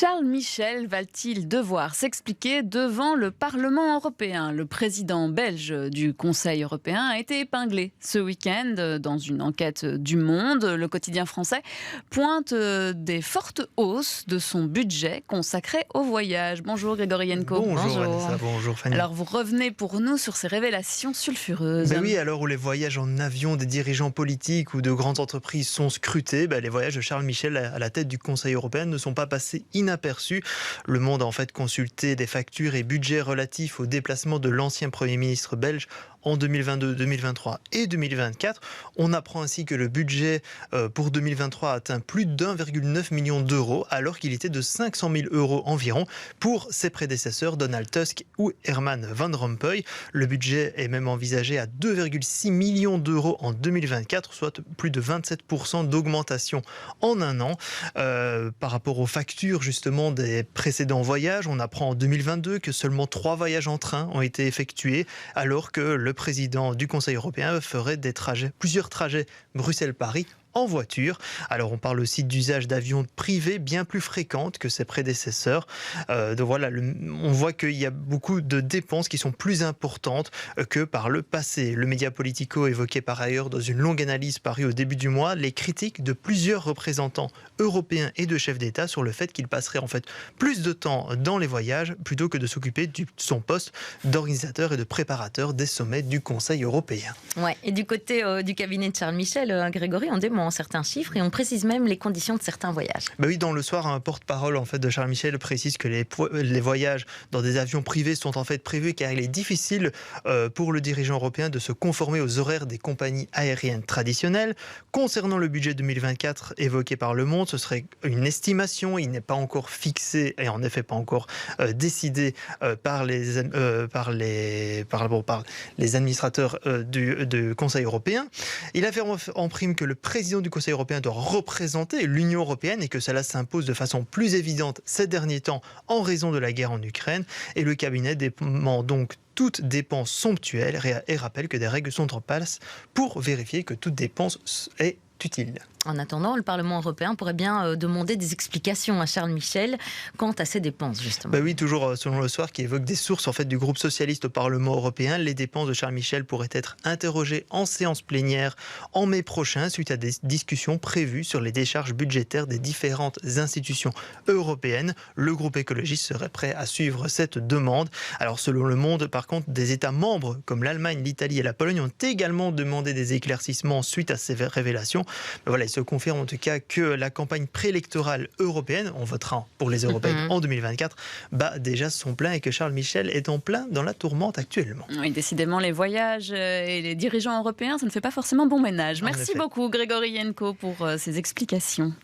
Charles Michel va-t-il devoir s'expliquer devant le Parlement européen? Le président belge du Conseil européen a été épinglé ce week-end dans une enquête du Monde. Le quotidien français pointe des fortes hausses de son budget consacré au voyage. Bonjour Grégory Yenko. Bonjour Vanessa, bonjour Fanny. Alors vous revenez pour nous sur ces révélations sulfureuses. Oui, à l'heure où les voyages en avion des dirigeants politiques ou de grandes entreprises sont scrutés, les voyages de Charles Michel à la tête du Conseil européen ne sont pas passés inaperçus. Le Monde a en fait consulté des factures et budgets relatifs au déplacement de l'ancien Premier ministre belge en 2022, 2023 et 2024. On apprend ainsi que le budget pour 2023 a atteint plus de 1,9 million d'euros, alors qu'il était de 500 000 euros environ pour ses prédécesseurs Donald Tusk ou Herman Van Rompuy. Le budget est même envisagé à 2,6 millions d'euros en 2024, soit plus de 27% d'augmentation en un an. Par rapport aux factures justement des précédents voyages, on apprend en 2022 que seulement 3 voyages en train ont été effectués, alors que le président du Conseil européen ferait plusieurs trajets Bruxelles-Paris en voiture. Alors on parle aussi d'usage d'avions privés bien plus fréquentes que ses prédécesseurs. Donc voilà, on voit qu'il y a beaucoup de dépenses qui sont plus importantes que par le passé. Le média Politico évoquait par ailleurs dans une longue analyse parue au début du mois les critiques de plusieurs représentants européens et de chefs d'État sur le fait qu'il passerait en fait plus de temps dans les voyages plutôt que de s'occuper de son poste d'organisateur et de préparateur des sommets du Conseil européen. Ouais. Et du côté du cabinet de Charles Michel, Grégory, on dément certains chiffres et on précise même les conditions de certains voyages. Oui, dans Le Soir, un porte-parole en fait de Charles Michel précise que les voyages dans des avions privés sont en fait prévus car il est difficile pour le dirigeant européen de se conformer aux horaires des compagnies aériennes traditionnelles. Concernant le budget 2024 évoqué par Le Monde, ce serait une estimation, il n'est pas encore fixé et en effet pas encore décidé par les administrateurs du Conseil européen. Il affirme en prime que le président du Conseil européen doit représenter l'Union européenne et que cela s'impose de façon plus évidente ces derniers temps en raison de la guerre en Ukraine. Et le cabinet demande donc toute dépense somptuelle et rappelle que des règles sont en place pour vérifier que toute dépense est utile. En attendant, le Parlement européen pourrait bien demander des explications à Charles Michel quant à ses dépenses, justement. Oui, toujours selon Le Soir, qui évoque des sources en fait, du groupe socialiste au Parlement européen. Les dépenses de Charles Michel pourraient être interrogées en séance plénière en mai prochain, suite à des discussions prévues sur les décharges budgétaires des différentes institutions européennes. Le groupe écologiste serait prêt à suivre cette demande. Alors, selon Le Monde, par contre, des États membres comme l'Allemagne, l'Italie et la Pologne ont également demandé des éclaircissements suite à ces révélations. Mais voilà, il se confirme en tout cas que la campagne préélectorale européenne, on votera pour les européennes en 2024, bat déjà son plein et que Charles Michel est en plein dans la tourmente actuellement. Oui, décidément, les voyages et les dirigeants européens, ça ne fait pas forcément bon ménage. Merci beaucoup Grégory Yenko pour ces explications.